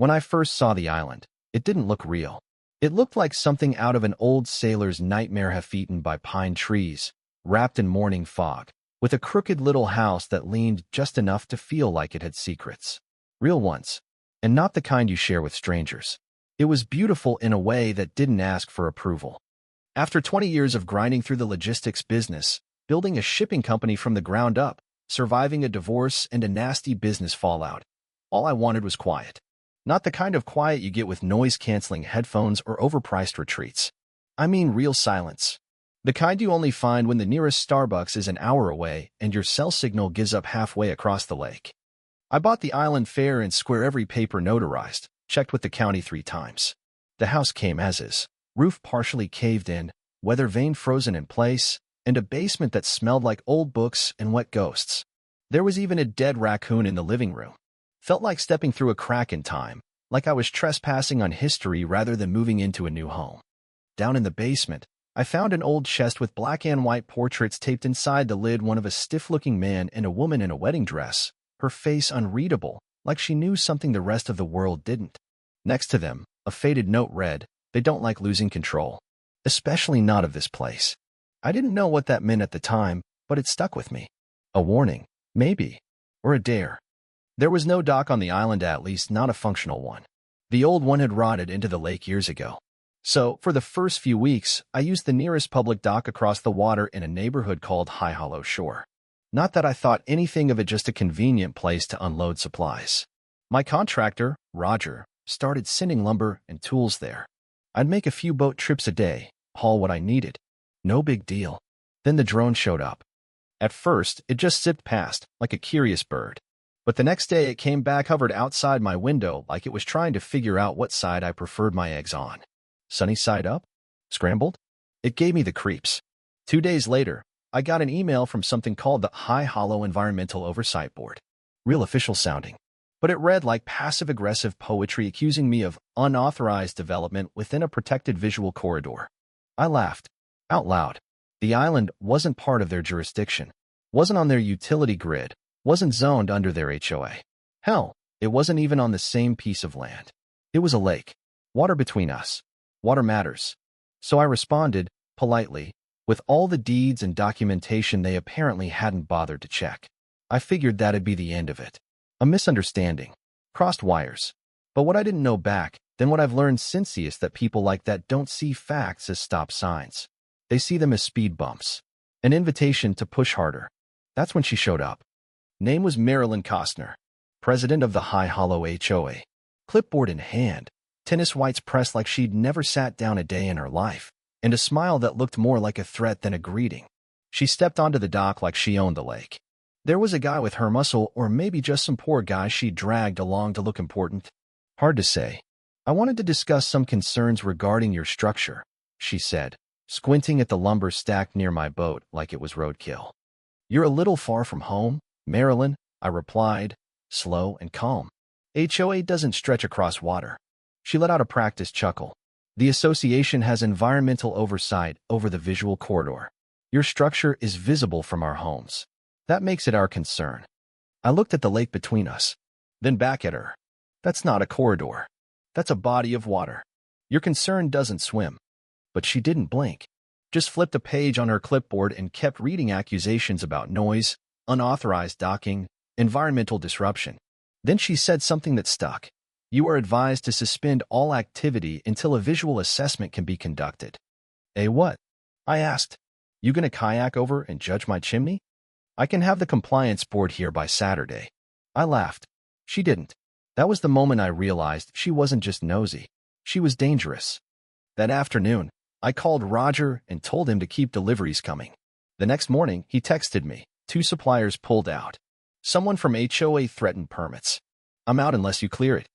When I first saw the island, it didn't look real. It looked like something out of an old sailor's nightmare, half-eaten by pine trees, wrapped in morning fog, with a crooked little house that leaned just enough to feel like it had secrets. Real ones, and not the kind you share with strangers. It was beautiful in a way that didn't ask for approval. After 20 years of grinding through the logistics business, building a shipping company from the ground up, surviving a divorce and a nasty business fallout, all I wanted was quiet. Not the kind of quiet you get with noise-canceling headphones or overpriced retreats. I mean real silence. The kind you only find when the nearest Starbucks is an hour away and your cell signal gives up halfway across the lake. I bought the island fair and square, every paper notarized, checked with the county 3 times. The house came as is, roof partially caved in, weather vane frozen in place, and a basement that smelled like old books and wet ghosts. There was even a dead raccoon in the living room. Felt like stepping through a crack in time, like I was trespassing on history rather than moving into a new home. Down in the basement, I found an old chest with black and white portraits taped inside the lid, one of a stiff-looking man and a woman in a wedding dress, her face unreadable, like she knew something the rest of the world didn't. Next to them, a faded note read, "They don't like losing control. Especially not of this place." I didn't know what that meant at the time, but it stuck with me. A warning, maybe, or a dare. There was no dock on the island, at least not a functional one. The old one had rotted into the lake years ago. So, for the first few weeks, I used the nearest public dock across the water in a neighborhood called High Hollow Shore. Not that I thought anything of it, just a convenient place to unload supplies. My contractor, Roger, started sending lumber and tools there. I'd make a few boat trips a day, haul what I needed. No big deal. Then the drone showed up. At first, it just zipped past, like a curious bird. But the next day it came back, hovered outside my window like it was trying to figure out what side I preferred my eggs on. Sunny side up? Scrambled? It gave me the creeps. 2 days later, I got an email from something called the High Hollow Environmental Oversight Board. Real official sounding. But it read like passive-aggressive poetry accusing me of unauthorized development within a protected visual corridor. I laughed. Out loud. The island wasn't part of their jurisdiction. Wasn't on their utility grid. Wasn't zoned under their HOA. Hell, it wasn't even on the same piece of land. It was a lake. Water between us. Water matters. So I responded, politely, with all the deeds and documentation they apparently hadn't bothered to check. I figured that'd be the end of it. A misunderstanding. Crossed wires. But what I didn't know back, then what I've learned since, is that people like that don't see facts as stop signs. They see them as speed bumps. An invitation to push harder. That's when she showed up. Name was Marilyn Costner, president of the High Hollow HOA. Clipboard in hand, tennis whites pressed like she'd never sat down a day in her life, and a smile that looked more like a threat than a greeting. She stepped onto the dock like she owned the lake. There was a guy with her muscle, or maybe just some poor guy she dragged along to look important. Hard to say. I wanted to discuss some concerns regarding your structure, she said, squinting at the lumber stacked near my boat like it was roadkill. You're a little far from home, Marilyn, I replied, slow and calm. HOA doesn't stretch across water. She let out a practiced chuckle. The association has environmental oversight over the visual corridor. Your structure is visible from our homes. That makes it our concern. I looked at the lake between us, then back at her. That's not a corridor. That's a body of water. Your concern doesn't swim. But she didn't blink. Just flipped a page on her clipboard and kept reading accusations about noise, unauthorized docking, environmental disruption. Then she said something that stuck. You are advised to suspend all activity until a visual assessment can be conducted. What? I asked. You gonna kayak over and judge my chimney? I can have the compliance board here by Saturday. I laughed. She didn't. That was the moment I realized she wasn't just nosy. She was dangerous. That afternoon, I called Roger and told him to keep deliveries coming. The next morning, he texted me. 2 suppliers pulled out. Someone from HOA threatened permits. I'm out unless you clear it.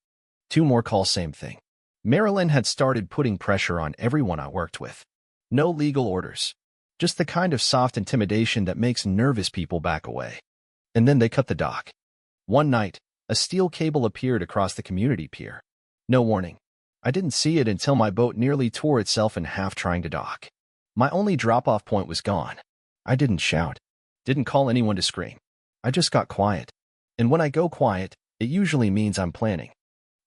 2 more calls, same thing. Marilyn had started putting pressure on everyone I worked with. No legal orders. Just the kind of soft intimidation that makes nervous people back away. And then they cut the dock. One night, a steel cable appeared across the community pier. No warning. I didn't see it until my boat nearly tore itself in half trying to dock. My only drop-off point was gone. I didn't shout. Didn't call anyone to scream. I just got quiet. And when I go quiet, it usually means I'm planning.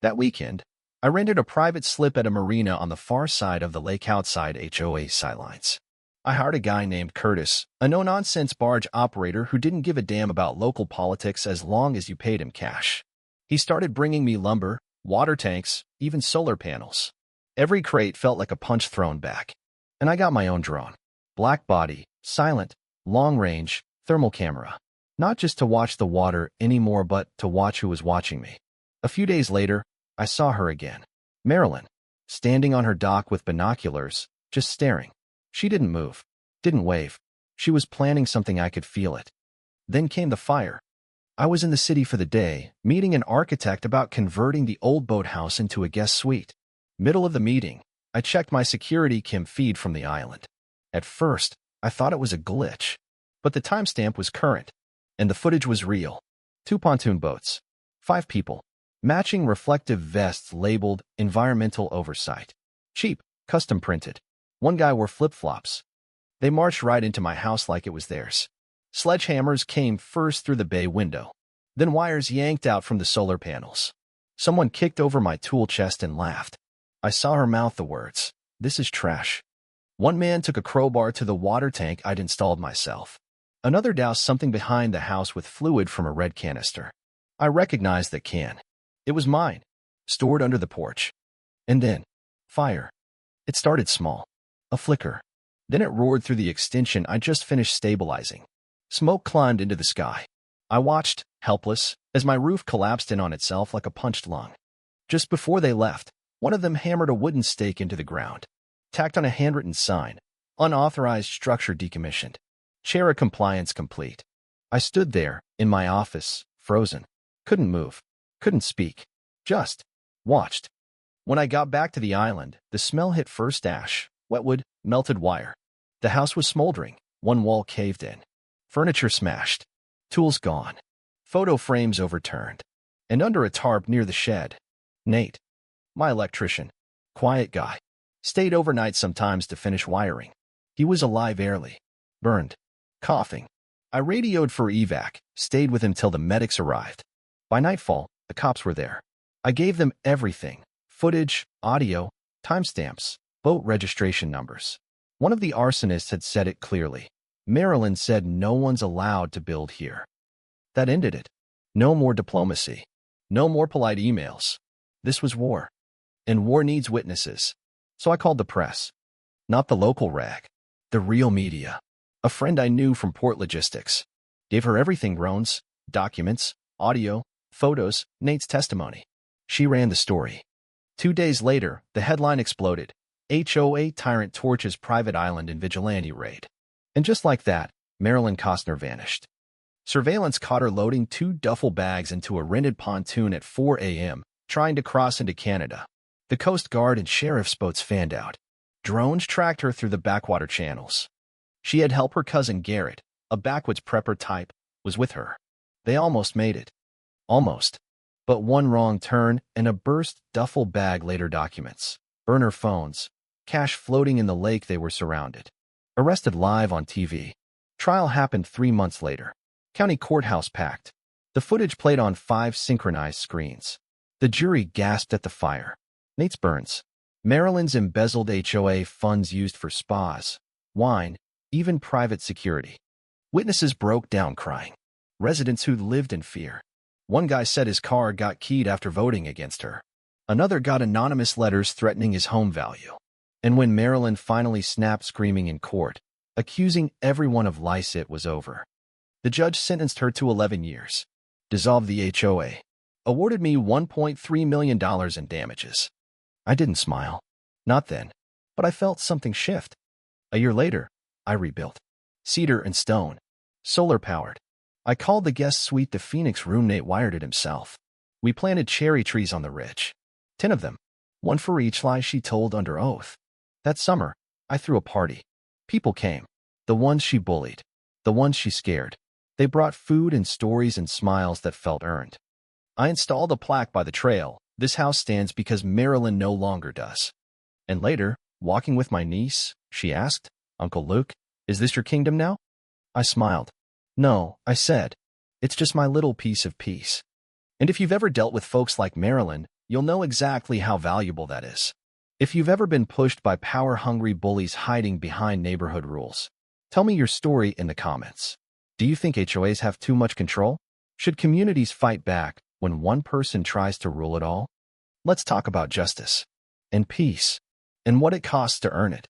That weekend, I rented a private slip at a marina on the far side of the lake outside HOA sidelines. I hired a guy named Curtis, a no-nonsense barge operator who didn't give a damn about local politics as long as you paid him cash. He started bringing me lumber, water tanks, even solar panels. Every crate felt like a punch thrown back. And I got my own drone. Black body, silent, long-range, thermal camera. Not just to watch the water anymore, but to watch who was watching me. A few days later, I saw her again. Marilyn, standing on her dock with binoculars, just staring. She didn't move, didn't wave. She was planning something. I could feel it. Then came the fire. I was in the city for the day, meeting an architect about converting the old boathouse into a guest suite. Middle of the meeting, I checked my security cam feed from the island. At first, I thought it was a glitch, but the timestamp was current, and the footage was real. 2 pontoon boats, 5 people, matching reflective vests labeled environmental oversight. Cheap, custom printed. One guy wore flip-flops. They marched right into my house like it was theirs. Sledgehammers came first through the bay window, then wires yanked out from the solar panels. Someone kicked over my tool chest and laughed. I saw her mouth the words, "This is trash." One man took a crowbar to the water tank I'd installed myself. Another doused something behind the house with fluid from a red canister. I recognized the can. It was mine, stored under the porch. And then, fire. It started small. A flicker. Then it roared through the extension I just finished stabilizing. Smoke climbed into the sky. I watched, helpless, as my roof collapsed in on itself like a punched lung. Just before they left, one of them hammered a wooden stake into the ground. Tacked on a handwritten sign, "Unauthorized structure decommissioned. Chera compliance complete." I stood there, in my office, frozen. Couldn't move. Couldn't speak. Just watched. When I got back to the island, the smell hit first ash, wetwood, melted wire. The house was smoldering, one wall caved in. Furniture smashed. Tools gone. Photo frames overturned. And under a tarp near the shed, Nate, my electrician, quiet guy, stayed overnight sometimes to finish wiring. He was alive early. Burned. Coughing. I radioed for evac, stayed with him till the medics arrived. By nightfall, the cops were there. I gave them everything. Footage, audio, timestamps, boat registration numbers. One of the arsonists had said it clearly. Marilyn said no one's allowed to build here. That ended it. No more diplomacy. No more polite emails. This was war. And war needs witnesses. So I called the press. Not the local rag. The real media. A friend I knew from port logistics. Gave her everything: drones, documents, audio, photos, Nate's testimony. She ran the story. 2 days later, the headline exploded. HOA tyrant torches private island in vigilante raid. And just like that, Marilyn Costner vanished. Surveillance caught her loading 2 duffel bags into a rented pontoon at 4 a.m., trying to cross into Canada. The Coast Guard and sheriff's boats fanned out. Drones tracked her through the backwater channels. She had helped her cousin Garrett, a backwoods prepper type, was with her. They almost made it. Almost. But one wrong turn and a burst duffel bag. Later documents, burner phones, cash floating in the lake. They were surrounded. Arrested live on TV. Trial happened 3 months later. County courthouse packed. The footage played on 5 synchronized screens. The jury gasped at the fire. Nate's burns. Marilyn's embezzled HOA funds used for spas, wine, even private security. Witnesses broke down crying. Residents who lived in fear. One guy said his car got keyed after voting against her. Another got anonymous letters threatening his home value. And when Marilyn finally snapped screaming in court, accusing everyone of lice, it was over. The judge sentenced her to 11 years. Dissolved the HOA. Awarded me $1.3 million in damages. I didn't smile. Not then. But I felt something shift. A year later, I rebuilt. Cedar and stone. Solar-powered. I called the guest suite the Phoenix room. Nate wired it himself. We planted cherry trees on the ridge. 10 of them. One for each lie she told under oath. That summer, I threw a party. People came. The ones she bullied. The ones she scared. They brought food and stories and smiles that felt earned. I installed a plaque by the trail. This house stands because Marilyn no longer does. And later, walking with my niece, she asked, "Uncle Luke, is this your kingdom now?" I smiled. "No," I said. "It's just my little piece of peace." And if you've ever dealt with folks like Marilyn, you'll know exactly how valuable that is. If you've ever been pushed by power-hungry bullies hiding behind neighborhood rules, tell me your story in the comments. Do you think HOAs have too much control? Should communities fight back when one person tries to rule it all? Let's talk about justice and peace and what it costs to earn it.